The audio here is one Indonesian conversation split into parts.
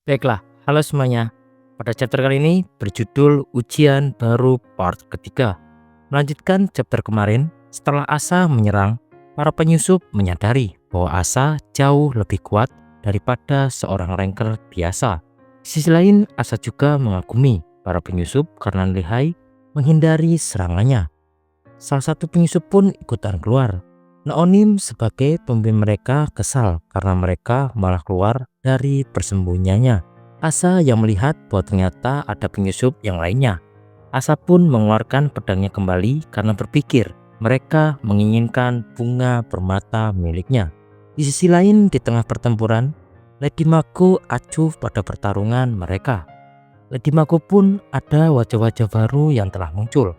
Baiklah, halo semuanya. Pada chapter kali ini berjudul Ujian Baru Part ketiga. Melanjutkan chapter kemarin, setelah Asa menyerang, para penyusup menyadari bahwa Asa jauh lebih kuat daripada seorang ranger biasa. Di sisi lain, Asa juga mengagumi para penyusup karena lihai menghindari serangannya. Salah satu penyusup pun ikutan keluar. Naonim sebagai pemimpin mereka kesal karena mereka malah keluar dari persembunyiannya. Asa yang melihat bahwa ternyata ada penyusup yang lainnya. Asa pun mengeluarkan pedangnya kembali karena berpikir mereka menginginkan bunga permata miliknya. Di sisi lain, di tengah pertempuran, Lady Mago acuh pada pertarungan mereka. Lady Mago pun ada wajah-wajah baru yang telah muncul.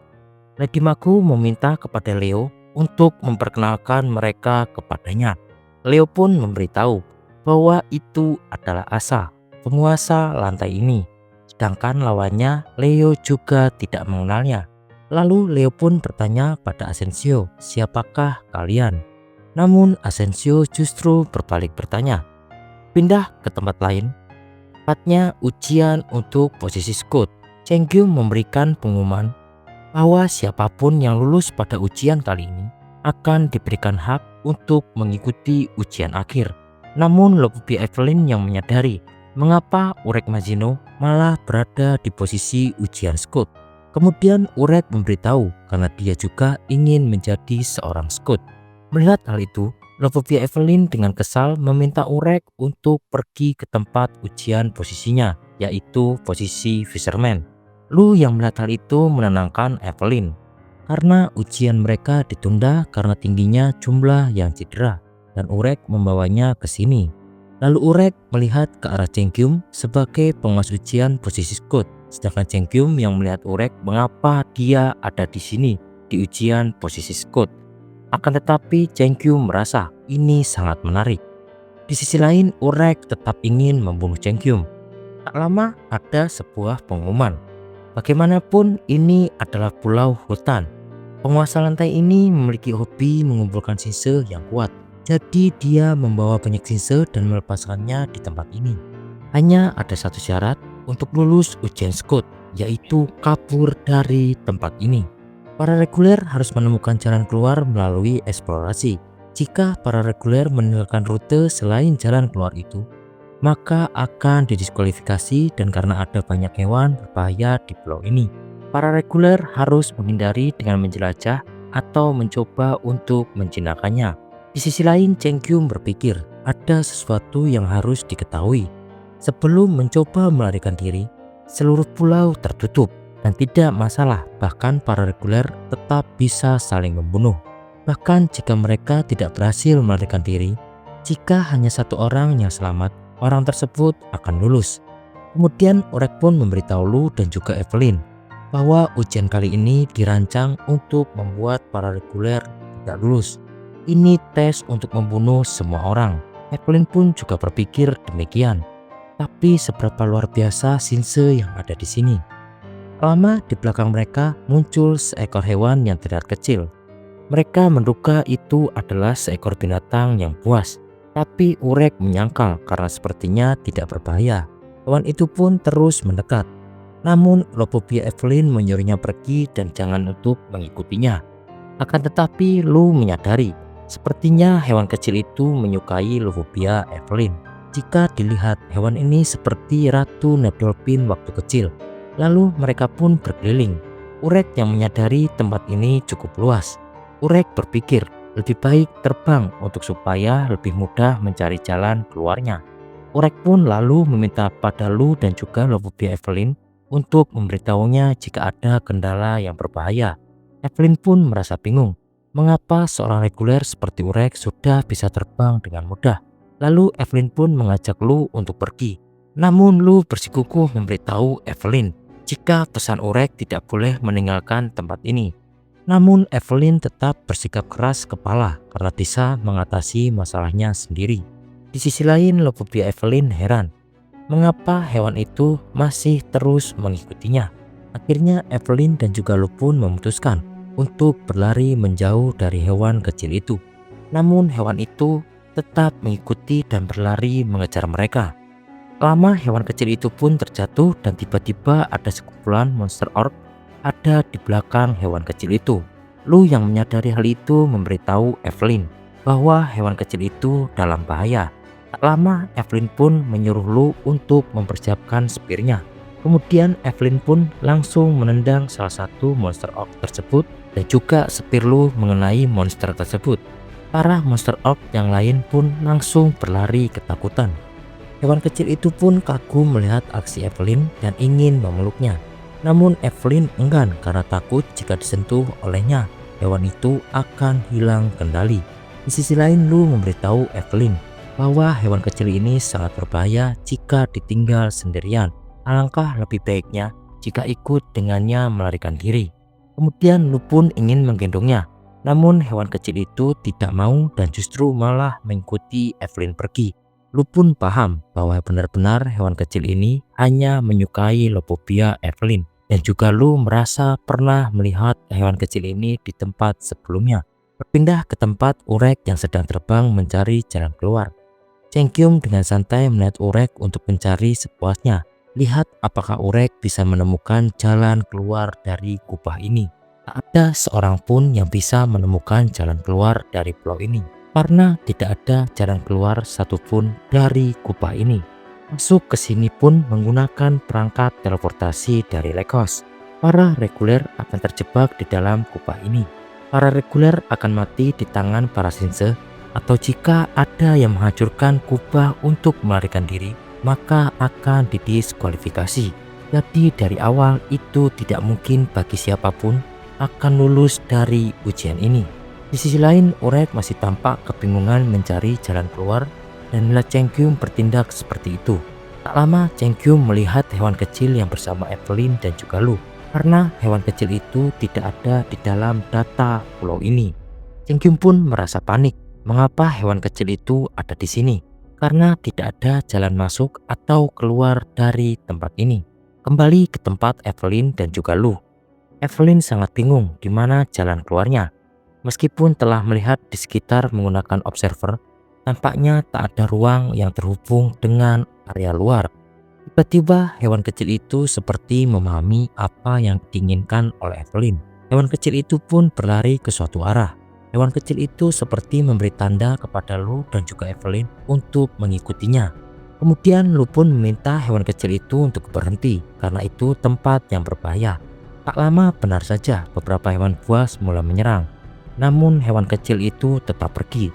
Lady Mago meminta kepada Leo untuk memperkenalkan mereka kepadanya. Leo pun memberitahu bahwa itu adalah Asa, penguasa lantai ini. Sedangkan lawannya, Leo juga tidak mengenalnya. Lalu Leo pun bertanya pada Asensio, "Siapakah kalian?" Namun Asensio justru berbalik bertanya, "Pindah ke tempat lain." Tepatnya ujian untuk posisi Scout. Cenggyu memberikan pengumuman bahwa siapapun yang lulus pada ujian kali ini akan diberikan hak untuk mengikuti ujian akhir. Namun Loppi Evelyn yang menyadari mengapa Urek Mazino malah berada di posisi ujian Scout. Kemudian Urek memberitahu karena dia juga ingin menjadi seorang Scout. Melihat hal itu, Loppi Evelyn dengan kesal meminta Urek untuk pergi ke tempat ujian posisinya, yaitu posisi Fisherman. Lu yang melihat hal itu menenangkan Evelyn karena ujian mereka ditunda karena tingginya jumlah yang cedera dan Urek membawanya ke sini. Lalu Urek melihat ke arah Cengyum sebagai penguas ujian posisi Scout, sedangkan Cengyum yang melihat Urek mengapa dia ada di sini di ujian posisi Scout. Akan tetapi Cengyum merasa ini sangat menarik. Di sisi lain, Urek tetap ingin membunuh Cengyum. Tak lama ada sebuah pengumuman. Bagaimanapun ini adalah pulau hutan. Penguasa lantai ini memiliki hobi mengumpulkan sinse yang kuat. Jadi dia membawa banyak sinse dan melepaskannya di tempat ini. Hanya ada satu syarat untuk lulus ujian Scout, yaitu kabur dari tempat ini. Para reguler harus menemukan jalan keluar melalui eksplorasi. Jika para reguler meninggalkan rute selain jalan keluar itu, maka akan didiskualifikasi, dan karena ada banyak hewan berbahaya di pulau ini, para reguler harus menghindari dengan menjelajah atau mencoba untuk menjinakkannya. Di sisi lain, Cengyum berpikir ada sesuatu yang harus diketahui. Sebelum mencoba melarikan diri, seluruh pulau tertutup dan tidak masalah, bahkan para reguler tetap bisa saling membunuh. Bahkan jika mereka tidak berhasil melarikan diri, jika hanya satu orang yang selamat, orang tersebut akan lulus. Kemudian Urek pun memberitahu Lu dan juga Evelyn bahwa ujian kali ini dirancang untuk membuat para reguler tidak lulus. Ini tes untuk membunuh semua orang. Evelyn pun juga berpikir demikian. Tapi seberapa luar biasa sinse yang ada di sini. Lama di belakang mereka muncul seekor hewan yang terlihat kecil. Mereka menduga itu adalah seekor binatang yang buas. Tapi Urek menyangkal karena sepertinya tidak berbahaya. Hewan itu pun terus mendekat. Namun Loppi Evelyn menyuruhnya pergi dan jangan untuk mengikutinya. Akan tetapi Lu menyadari sepertinya hewan kecil itu menyukai Loppi Evelyn. Jika dilihat, hewan ini seperti Ratu Nebdolphin waktu kecil. Lalu mereka pun berkeliling. Urek yang menyadari tempat ini cukup luas. Urek berpikir lebih baik terbang untuk supaya lebih mudah mencari jalan keluarnya. Urek pun lalu meminta pada Lu dan juga Loppi Evelyn untuk memberitahunya jika ada kendala yang berbahaya. Evelyn pun merasa bingung. Mengapa seorang reguler seperti Urek sudah bisa terbang dengan mudah? Lalu Evelyn pun mengajak Lu untuk pergi. Namun Lu bersikukuh memberitahu Evelyn jika pesan Urek tidak boleh meninggalkan tempat ini. Namun Evelyn tetap bersikap keras kepala karena bisa mengatasi masalahnya sendiri. Di sisi lain, Loppi Evelyn heran mengapa hewan itu masih terus mengikutinya. Akhirnya Evelyn dan juga Lu pun memutuskan untuk berlari menjauh dari hewan kecil itu. Namun hewan itu tetap mengikuti dan berlari mengejar mereka. Lama hewan kecil itu pun terjatuh dan tiba-tiba ada sekumpulan monster orc ada di belakang hewan kecil itu. Lu yang menyadari hal itu memberitahu Evelyn bahwa hewan kecil itu dalam bahaya. Tak lama Evelyn pun menyuruh Lu untuk mempersiapkan spearnya. Kemudian Evelyn pun langsung menendang salah satu monster orc tersebut dan juga spear Lu mengenai monster tersebut. Para monster orc yang lain pun langsung berlari ketakutan. Hewan kecil itu pun kagum melihat aksi Evelyn dan ingin memeluknya. Namun Evelyn enggan karena takut jika disentuh olehnya, hewan itu akan hilang kendali. Di sisi lain, Lu memberitahu Evelyn bahwa hewan kecil ini sangat berbahaya jika ditinggal sendirian. Alangkah lebih baiknya jika ikut dengannya melarikan diri. Kemudian Lu pun ingin menggendongnya. Namun hewan kecil itu tidak mau dan justru malah mengikuti Evelyn pergi. Lu pun paham bahwa benar-benar hewan kecil ini hanya menyukai Lopopia Evelyn. Dan juga Lu merasa pernah melihat hewan kecil ini di tempat sebelumnya. Berpindah ke tempat Urek yang sedang terbang mencari jalan keluar. Cengkyum dengan santai melihat Urek untuk mencari sepuasnya. Lihat apakah Urek bisa menemukan jalan keluar dari kubah ini. Tak ada seorang pun yang bisa menemukan jalan keluar dari pulau ini. Karena tidak ada jalan keluar satupun dari kubah ini. Masuk ke sini pun menggunakan perangkat teleportasi dari Lekos. Para reguler akan terjebak di dalam kubah ini. Para reguler akan mati di tangan para Shinse, atau jika ada yang menghancurkan kubah untuk melarikan diri, maka akan didiskualifikasi. Jadi dari awal itu tidak mungkin bagi siapapun akan lulus dari ujian ini. Di sisi lain, Urek masih tampak kebingungan mencari jalan keluar dan melihat Cengkyum bertindak seperti itu. Tak lama Cengkyum melihat hewan kecil yang bersama Evelyn dan juga Lu. Karena hewan kecil itu tidak ada di dalam data pulau ini. Cengkyum pun merasa panik. Mengapa hewan kecil itu ada di sini? Karena tidak ada jalan masuk atau keluar dari tempat ini. Kembali ke tempat Evelyn dan juga Lu. Evelyn sangat bingung di mana jalan keluarnya. Meskipun telah melihat di sekitar menggunakan observer, tampaknya tak ada ruang yang terhubung dengan area luar. Tiba-tiba hewan kecil itu seperti memahami apa yang diinginkan oleh Evelyn. Hewan kecil itu pun berlari ke suatu arah. Hewan kecil itu seperti memberi tanda kepada Lu dan juga Evelyn untuk mengikutinya. Kemudian Lu pun meminta hewan kecil itu untuk berhenti karena itu tempat yang berbahaya. Tak lama benar saja beberapa hewan buas mulai menyerang. Namun hewan kecil itu tetap pergi.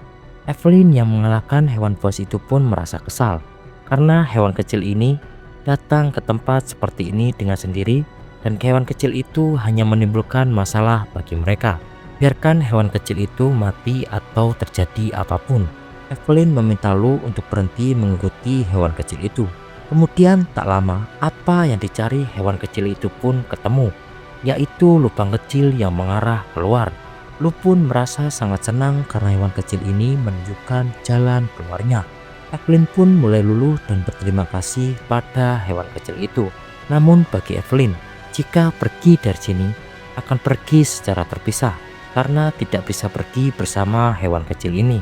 Evelyn yang mengalahkan hewan buas itu pun merasa kesal. Karena hewan kecil ini datang ke tempat seperti ini dengan sendiri. Dan hewan kecil itu hanya menimbulkan masalah bagi mereka. Biarkan hewan kecil itu mati atau terjadi apapun. Evelyn meminta Lu untuk berhenti mengikuti hewan kecil itu. Kemudian tak lama apa yang dicari hewan kecil itu pun ketemu. Yaitu lubang kecil yang mengarah keluar. Lu pun merasa sangat senang karena hewan kecil ini menunjukkan jalan keluarnya. Evelyn pun mulai luluh dan berterima kasih pada hewan kecil itu. Namun bagi Evelyn, jika pergi dari sini akan pergi secara terpisah karena tidak bisa pergi bersama hewan kecil ini.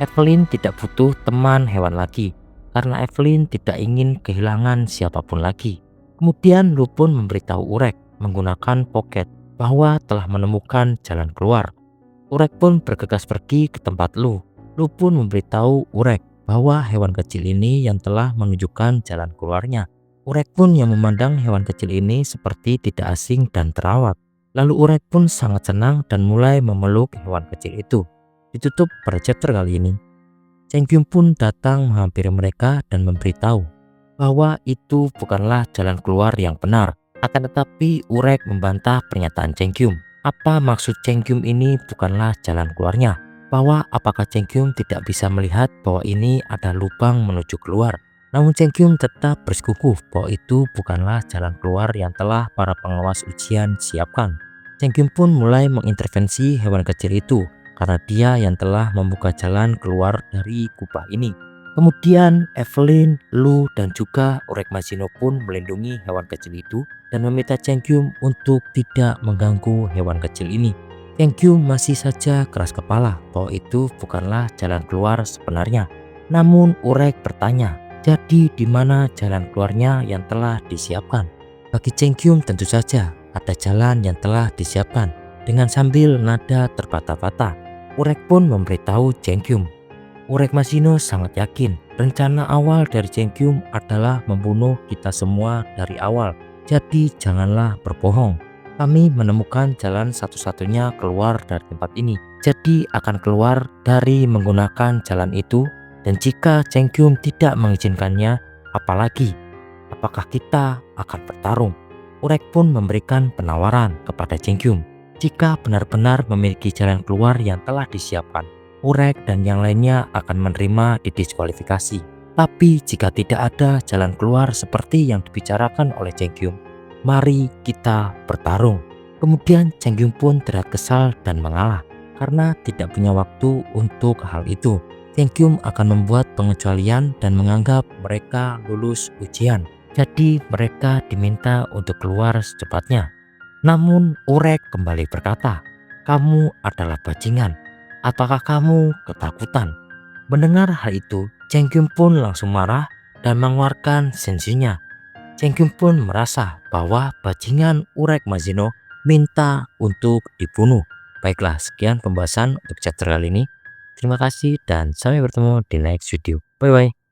Evelyn tidak butuh teman hewan lagi karena Evelyn tidak ingin kehilangan siapapun lagi. Kemudian Lu pun memberitahu Urek menggunakan pocket bahwa telah menemukan jalan keluar. Urek pun bergegas pergi ke tempat Lu. Lu pun memberitahu Urek bahwa hewan kecil ini yang telah menunjukkan jalan keluarnya. Urek pun yang memandang hewan kecil ini seperti tidak asing dan terawat. Lalu Urek pun sangat senang dan mulai memeluk hewan kecil itu. Ditutup pada chapter kali ini. Cengkyum pun datang menghampiri mereka dan memberitahu bahwa itu bukanlah jalan keluar yang benar. Akan tetapi Urek membantah pernyataan Cengkyum. Apa maksud Cengkyum ini bukanlah jalan keluarnya? Bahwa apakah Cengkyum tidak bisa melihat bahwa ini ada lubang menuju keluar? Namun Cengkyum tetap bersikukuh bahwa itu bukanlah jalan keluar yang telah para pengawas ujian siapkan. Cengkyum pun mulai mengintervensi hewan kecil itu karena dia yang telah membuka jalan keluar dari kubah ini. Kemudian Evelyn, Lu, dan juga Urek Machino pun melindungi hewan kecil itu dan meminta Cengkyum untuk tidak mengganggu hewan kecil ini. Cengkyum masih saja keras kepala bahwa itu bukanlah jalan keluar sebenarnya. Namun Urek bertanya, Jadi di mana jalan keluarnya yang telah disiapkan? Bagi Cheng-kyum tentu saja ada jalan yang telah disiapkan. Dengan sambil nada terbata-bata, Urek pun memberitahu Cheng-kyum. Urek Mashino sangat yakin rencana awal dari Cheng-kyum adalah membunuh kita semua dari awal. Jadi janganlah berbohong. Kami menemukan jalan satu-satunya keluar dari tempat ini. Jadi akan keluar dari menggunakan jalan itu. Dan jika Cheng-kyum tidak mengizinkannya, apalagi? Apakah kita akan bertarung? Urek pun memberikan penawaran kepada Cheng-kyum. Jika benar-benar memiliki jalan keluar yang telah disiapkan, Urek dan yang lainnya akan menerima didiskualifikasi. Tapi jika tidak ada jalan keluar seperti yang dibicarakan oleh Cheng-kyum, mari kita bertarung. Kemudian Cheng-kyum pun terlihat kesal dan mengalah karena tidak punya waktu untuk hal itu. Cheng-kyum akan membuat pengecualian dan menganggap mereka lulus ujian. Jadi mereka diminta untuk keluar secepatnya. Namun Urek kembali berkata, "Kamu adalah bajingan. Apakah kamu ketakutan?" Mendengar hal itu, Cheng-kyum pun langsung marah dan mengeluarkan senjutanya. Cheng-kyum pun merasa bahwa bajingan Urek Mashino minta untuk dibunuh. Baiklah, sekian pembahasan untuk chapter kali ini. Terima kasih dan sampai bertemu di next video. Bye bye.